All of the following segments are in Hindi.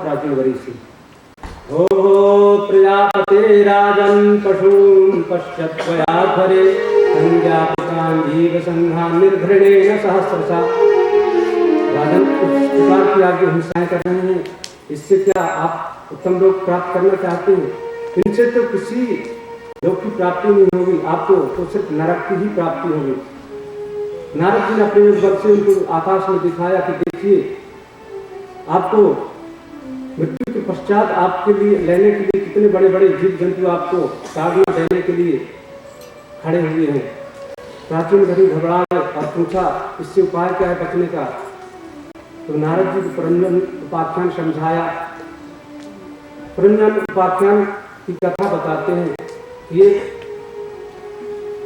प्राचीन वरीसी। हो प्रजापते राजन पशून् पश्यत्वयाधरे संज्ञापितान् जीव संघान् निर्घृणेन सहस्रशा। राजन इस प्रकार की आप जो हिंसाएं कर रहे हैं, इससे क्या आप उत्तम लोक प्राप्त करना चाहते हैं? इनसे तो किसी लोक की प्राप्ति नहीं होगी, आपको तो सिर्फ नरक की ही प्राप्ति होगी। नारद जी ने अपने बल से उनको आकाश में दिखाया कि देखिए, आपको मृत्यु के पश्चात आपके लिए लेने के लिए कितने बड़े बड़े जीव जंतु आपको ताड़ना देने के लिए खड़े हुए हैं। प्राचीन घड़ी घबरा गए और पूछा, इससे उपाय क्या है बचने का? तो नारद जी को पुरंजन उपाख्यान समझाया। पुरंजन उपाख्यान की कथा बताते हैं। ये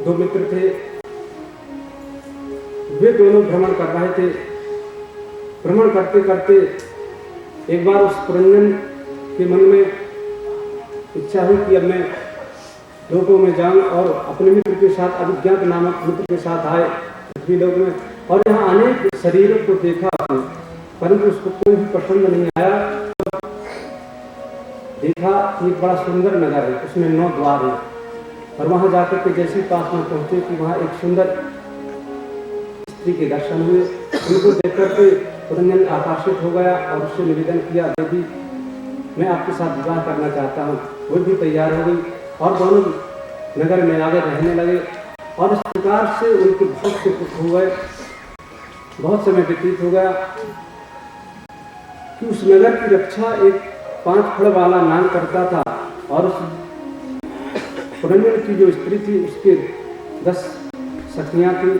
दो मित्र थे, वे दोनों भ्रमण कर रहे थे। भ्रमण करते करते एक बार उस पुरंजन के मन में इच्छा हुई कि अब मैं लोगों में जाऊं और अपने मित्र के साथ, अभिज्ञात नामक मित्र के साथ आए पृथ्वी लोक में। और यहाँ अनेक शरीरों को देखा उसने, परंतु उसको कोई भी पसंद नहीं आया। देखा कि एक बड़ा सुंदर नगर है, उसमें 9 द्वार है। और वहां जाकर के जैसे पास में पहुंचे कि वहां एक सुंदर स्त्री के दर्शन हुए। उनको देखकर के पुरंजन आकर्षित हो गया और उससे निवेदन किया, देवी मैं आपके साथ विवाह करना चाहता हूँ। वो भी तैयार हो गई और दोनों नगर में आगे रहने लगे। और इस प्रकार से उनके बहुत से पुत्र हो गए। बहुत समय व्यतीत हो गया कि उस नगर की रक्षा एक 5 फड़ वाला नाग करता था। और उस पुरंजन की जो स्त्री थी उसके 10 सखियां थी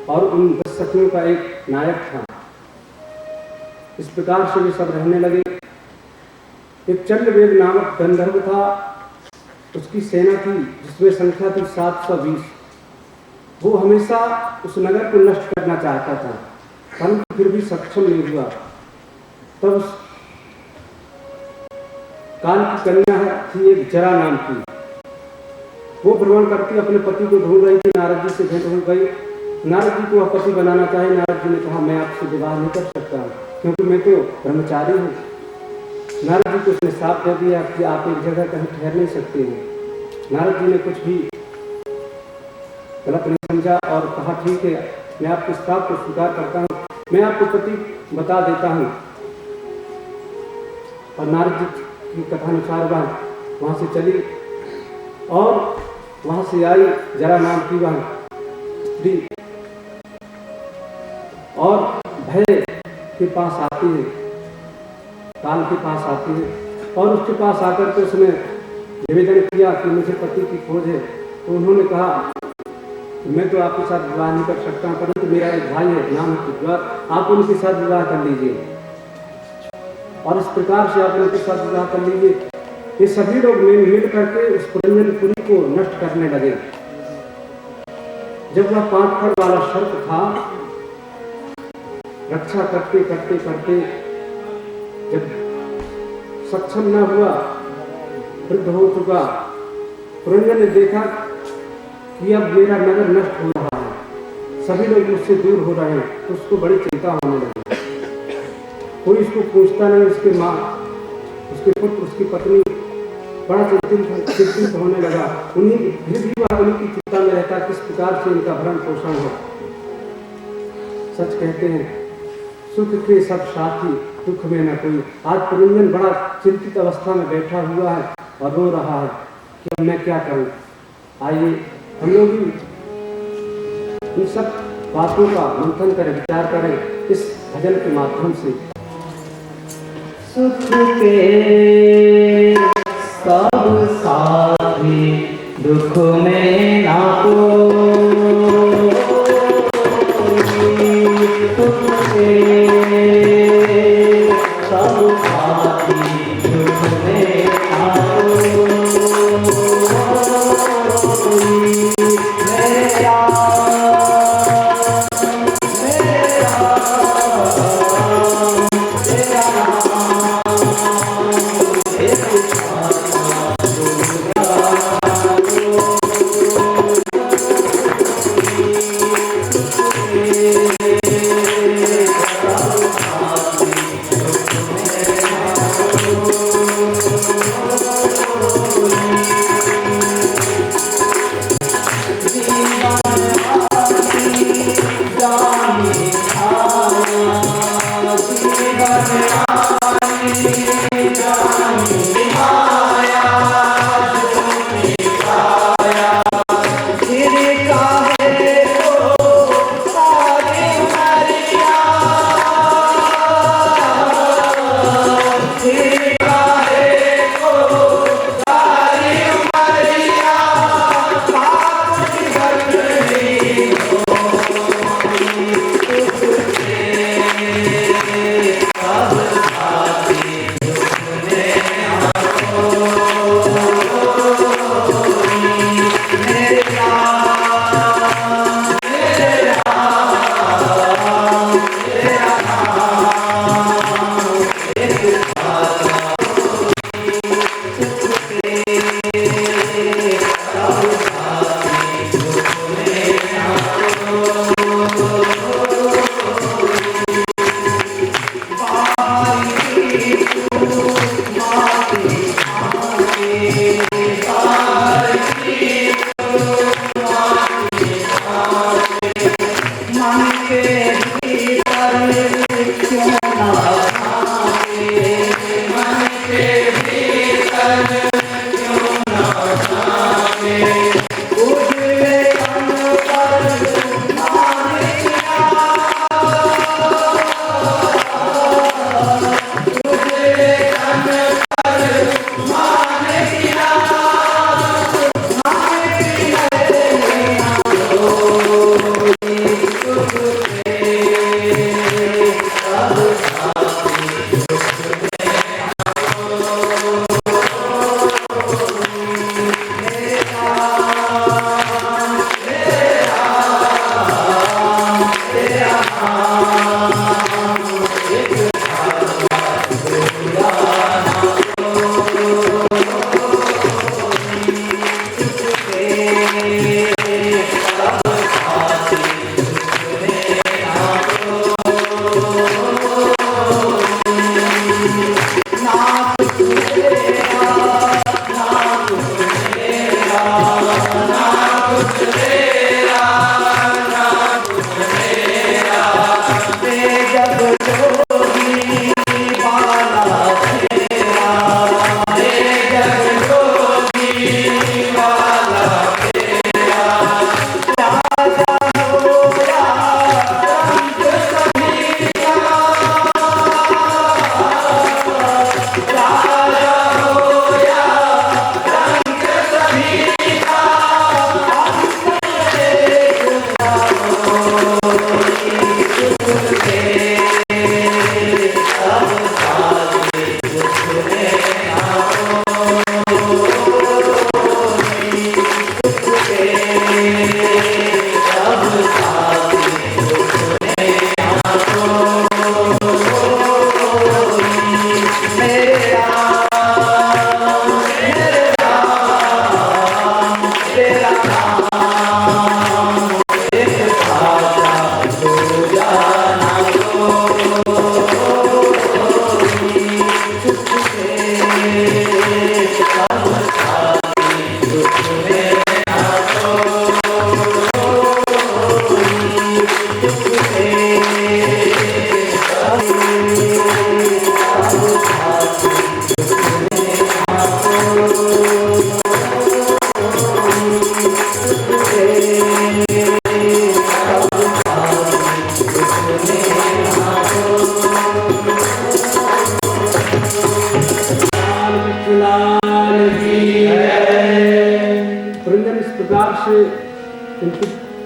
और उन 10 सखियों का एक नायक था। इस प्रकार से वे सब रहने लगे। एक चंद्रवेद नामक गंधर्व था, उसकी सेना थी जिसमें संख्या थी 720। वो हमेशा उस नगर को नष्ट करना चाहता था, परंतु फिर भी सक्षम नहीं हुआ। तब उस काल की कन्या थी एक जरा नाम की। वो भ्रमण करती अपने पति को ढूंढ रही थी। नारद जी से भेंट हो गई। नारद जी को वह पति बनाना चाहे। नारद जी ने कहा, मैं आपसे विवाह नहीं कर सकता क्योंकि मैं तो ब्रह्मचारी हूँ। नारद जी को उसने साफ दे दिया कि आप एक जगह कहीं ठहर नहीं सकते हैं। नारद जी ने कुछ भी गलत नहीं समझा और कहा, ठीक है, मैं आपके प्रस्ताव को स्वीकार करता हूँ, मैं आपको पति बता देता हूँ। और नारद जी की कथानुसार वहाँ से चली और वहाँ से आई जरा नाम की वह स्त्री और भय के पास आती है, काल के पास आती है। और उसके पास आकर के उसने निवेदन किया कि मुझे पति की खोज है। तो उन्होंने कहा, मैं तो आपके साथ विवाह नहीं कर सकता, परंतु मेरा एक भाई है नाम है कुद्वार, आप उनके साथ विवाह कर लीजिए। और इस प्रकार से आप उनके साथ विवाह कर लीजिए। ये सभी लोग मिल करके उस पुरंजनपुरी को नष्ट करने लगे। जब वह 5 फड़ वाला सर्प था, रक्षा करते करते करते जब सक्षम न हुआ, वृद्ध हो चुका, पुरंजन ने देखा कि अब मेरा नगर नष्ट हो रहा है, सभी लोग मुझसे दूर हो रहे हैं। तो उसको बड़ी चिंता होने लगी। कोई इसको पूछता नहीं, उसके माँ, उसके पुत्र, उसकी पत्नी बड़ा चिंतित होने लगा। उन्हीं फिर भी वह उनकी चिंता में रहता, किस प्रकार से इनका भरण पोषण हो। सच कहते हैं, सुख के सब साथी, दुख में न कोई। आज पुरंजन बड़ा चिंतित अवस्था में बैठा हुआ है और रो रहा है कि अब मैं क्या करूं। आइए हम लोग भी इन सब बातों का मंथन करें, विचार करें इस भजन के माध्यम से। सुख के सब साथी, दुख में ना कोई। सुख के सब साथी, दुख में ना कोई। मेरा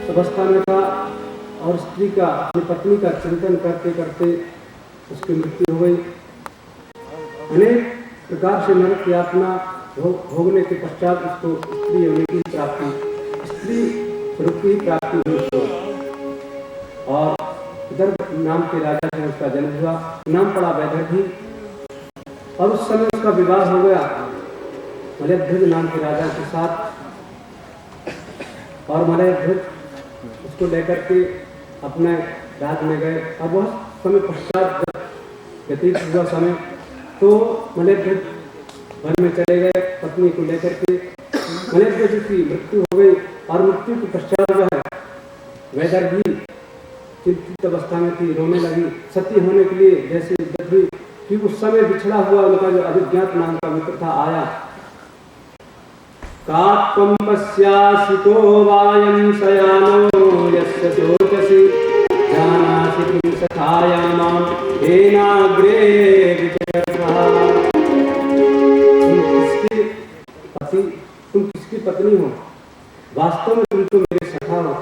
अवस्था में था और स्त्री का अपनी पत्नी का चिंतन करते करते उसकी मृत्यु हो गई। अनेक प्रकार से नरक यातना भोगने के पश्चात उसको स्त्री होने की प्राप्ति, स्त्री रूप की प्राप्ति हुई उसको। और दर्भ नाम के राजा से उसका जन्म हुआ, नाम पड़ा वैदर्भी। और उस समय उसका विवाह हो गया मलयध्वज नाम के राजा के साथ। और मलयध्वज उसको लेकर के अपने राज में गए। और बहुत समय पश्चात जब व्यतीत हुआ समय तो मलयध्वज वन में चले गए पत्नी को लेकर के। मलयध्वज की मृत्यु हो गई और मृत्यु के पश्चात वह वैदर्भी चिंतित अवस्था में थी, रोने लगी सती होने के लिए। जैसे जब भी कि उस समय बिछड़ा हुआ उनका जो अभिज्ञात नाम का मित्र था आया। कात्वं पश्यासितो वायं शयानो यस्य शोचसि जानासि किं सखायामां हेनाग्रे विजयः। तुम किसकी पत्नी हो? वास्तव में तुम तो मेरे सखा हो,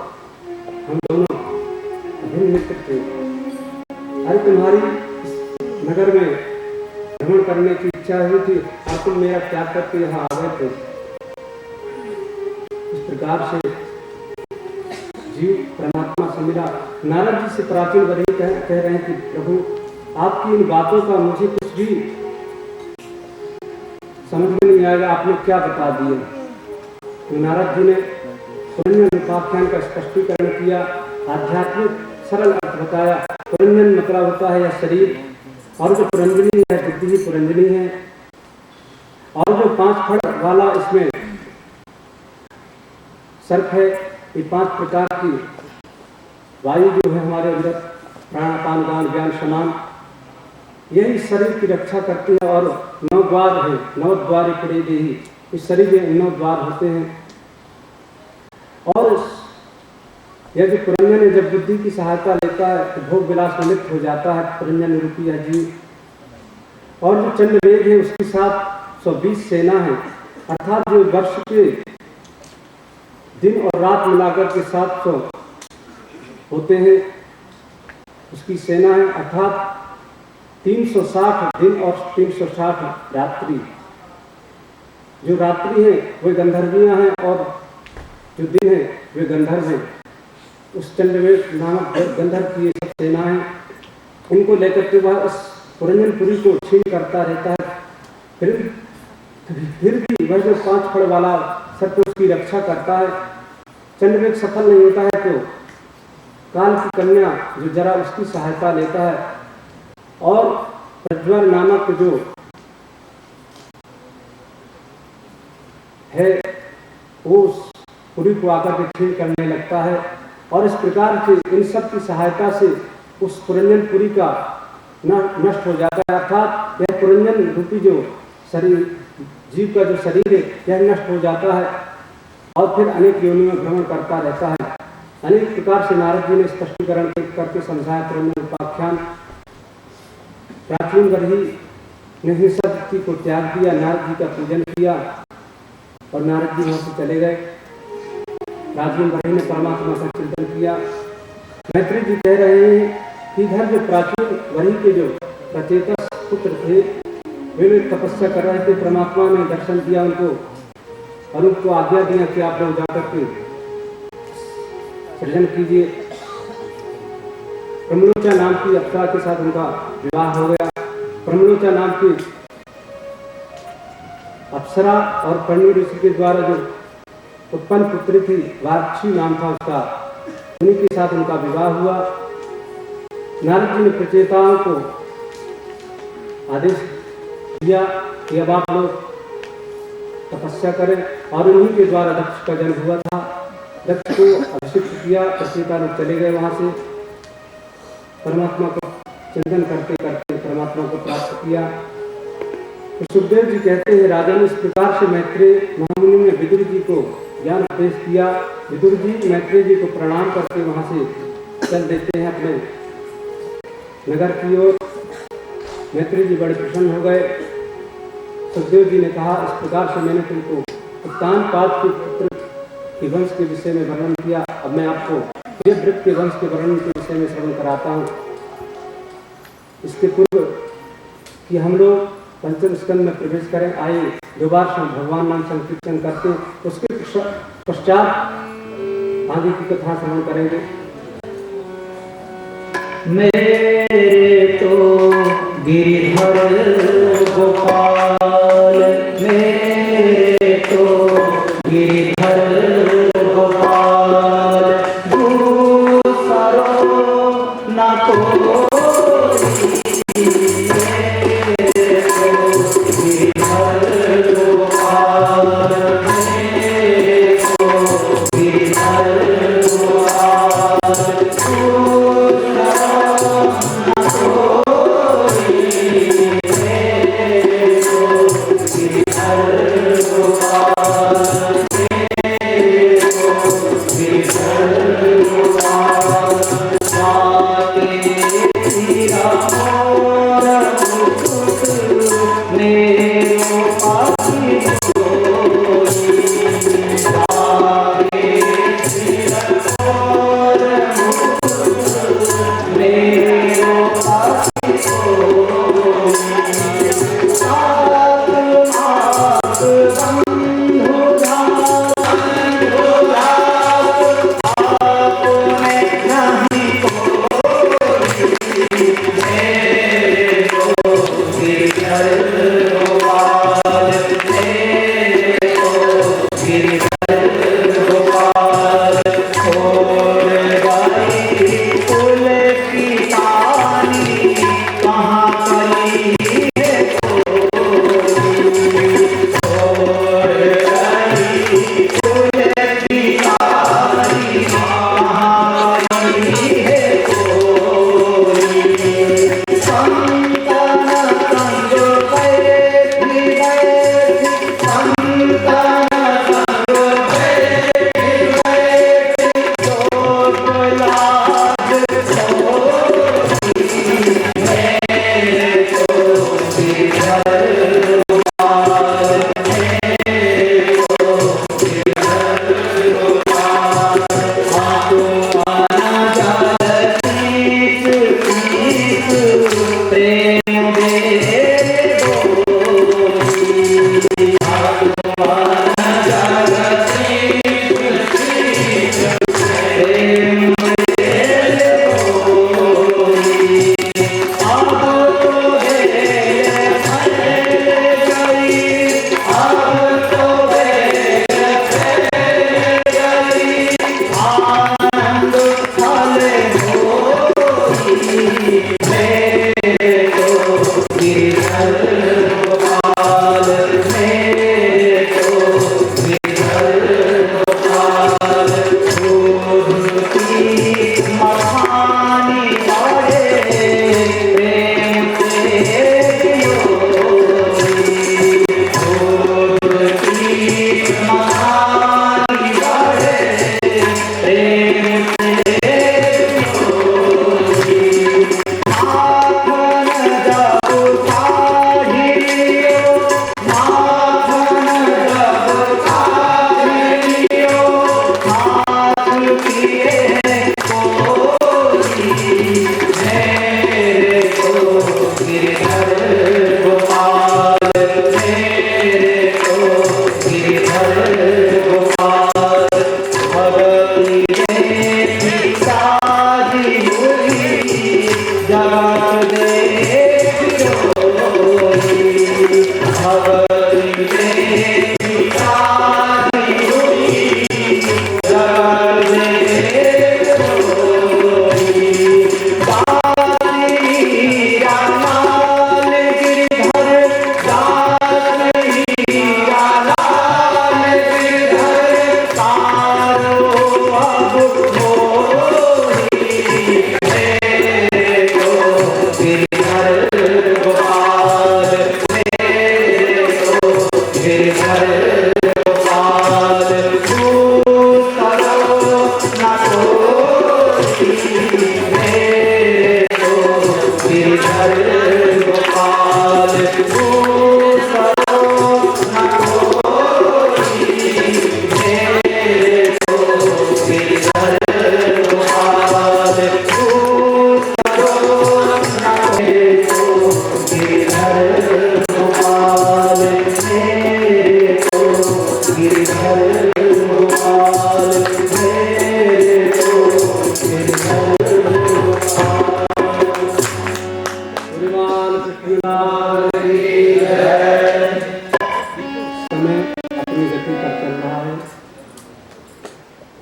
हम दोनों अभिन्न मित्र थे। अरे तुम्हारी नगर में भ्रमण करने की इच्छा हुई थी और तुम मेरा त्याग करके यहाँ आ गए थे। इस प्रकार से जीव परमात्मा से मिला। नारद जी से प्राचीन वही कह रहे हैं कि प्रभु आपकी इन बातों का मुझे कुछ भी समझ में नहीं आएगा, आपने क्या बता दिया। तो नारद जी ने पुरंजन उपाख्यान का स्पष्टीकरण किया, आध्यात्मिक सरल अर्थ बताया। पुरंजन मतलब होता है यह शरीर, और जो पुरंजनी है बुद्धि ही पुरंजनी है। और जो 5 फड़ वाला इसमें सर्प है, ये 5 प्रकार की वायु जो है हमारे अंदर प्राणापान गान ज्ञान समान, यही शरीर की रक्षा करती है। और 9 द्वार है, 9 द्वार पड़े देही, इस शरीर में 9 द्वार होते हैं। और यह जो पुरंजन है जब बुद्धि की सहायता लेता है तो भोग विलास में लिप्त हो जाता है पुरंजन रूपी है जीव। और जो चंड वेग है उसके साथ 120 सेना है, अर्थात जो वर्ष के दिन और रात मिलाकर के 700 होते हैं उसकी सेना है, अर्थात 360 दिन और 360 रात्रि। जो रात्रि है वे गंधर्वियां हैं और जो दिन है वे गंधर्व हैं। उस चंडवेग नामक गंधर्व की ये सब सेना है, इनको लेकर के वह इस पुरंजनपुरी को छीन करता रहता है। फिर भी वह जो 5 फड़ वाला सर्प उसकी रक्षा करता है। चंडवेग सफल नहीं होता है तो काल की कन्या जो जरा उसकी सहायता लेता है और प्रज्वल नामक जो है वो उस पुरी को आकर के छीन करने लगता है। और इस प्रकार से इन सब की सहायता से उस पुरंजनपुरी का नष्ट हो जाता है। अर्थात यह पुरंजन रूपी जो शरीर जीव का जो शरीर है यह नष्ट हो जाता है और फिर अनेक योनियों में भ्रमण करता रहता है। अनेक प्रकार से नारद जी ने स्पष्टीकरण करके समझाया पुरंजन उपाख्यान। प्राचीन वही ने सब शक्ति को त्याग दिया, नारद जी का पूजन किया और नारद जी वहाँ से चले गए। राजन भाई ने परमात्मा का चिंतन किया। मैत्री जी कह रहे हैं कि इधर जो प्राचीन वही के जो प्रचेतस पुत्र थे वे लोग तपस्या कर रहे थे। परमात्मा ने दर्शन दिया उनको और उनको आज्ञा दिया कि आप लोग जाकर के सृजन कीजिए। प्रमलोचा नाम की अप्सरा के साथ उनका विवाह हो गया। प्रमलोचा नाम की अप्सरा और कर्णी ऋषि के द्वारा जो उत्पन्न पुत्री थी, वाक्षी नाम था उसका, उन्हीं के साथ उनका विवाह हुआ। नारद जी ने प्रचेताओं को आदेश दिया कि अब आप लोग तपस्या करें और उन्हीं के द्वारा दक्ष का जन्म हुआ था। दक्ष को अभिषिक्त किया। प्रचेता लोग चले गए वहां से। परमात्मा को चिंतन करते करते परमात्मा को प्राप्त किया। तो सुखदेव जी कहते हैं राजन इस प्रकार से मैत्रेय महामुनि ने विदुर जी को ज्ञान उपदेश किया। विदुर जी मैत्रेय जी को प्रणाम करके वहां से चल देते हैं अपने नगर की ओर। मैत्रेय जी बड़े प्रसन्न हो गए। सुखदेव जी ने कहा इस प्रकार से मैंने तुमको उत्तानपाद के पुत्र के वंश के विषय में वर्णन किया। अब मैं आपको प्रियव्रत के वंश के वर्णन के विषय में श्रवण कराता हूँ। इसके पूर्व कि हम लोग पंचम स्कंद में प्रवेश करें, आइए दोबार भगवान नाम संकीर्तन करते हैं। उसके पश्चात आगे की कथा श्रवण करेंगे। मेरे तो गिरिधर गोपाल, मेरे तो गिरिधर गोपाल, दूसरो न कोई।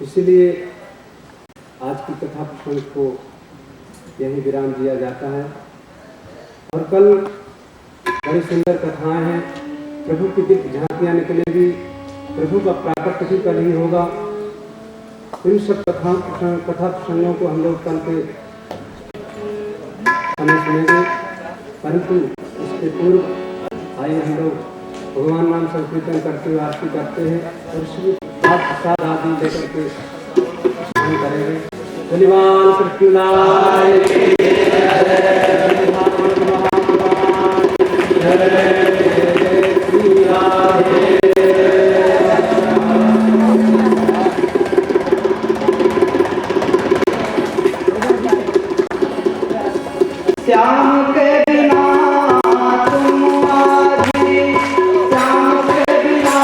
इसलिए आज की कथा प्रसंग को यही विराम दिया जाता है। और कल बड़ी सुंदर कथाएं हैं, प्रभु की दिव्य झांकियां निकलेगी, प्रभु का प्राकट्य भी कल ही होगा। इन सब कथा प्रसंगों को हम लोग कल के समय सुनेंगे, परंतु इसके पूर्व आइए हम लोग भगवान नाम संकीर्तन करते हुए आरती करते हैं और इसमें प्रसाद आदि लेकर के स्नान करेंगे। धन्यवाद कृष्णलाल श्याम के बिना तुम आधी, श्याम के बिना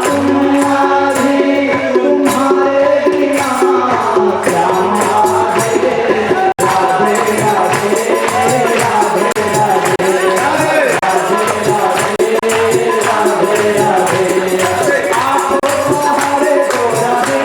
तुम आधी, तुम्हारे बिना श्याम आधे, राधे राधे राधे राधे राधे राधे राधे। आपको हरे को राधे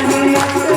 नहीं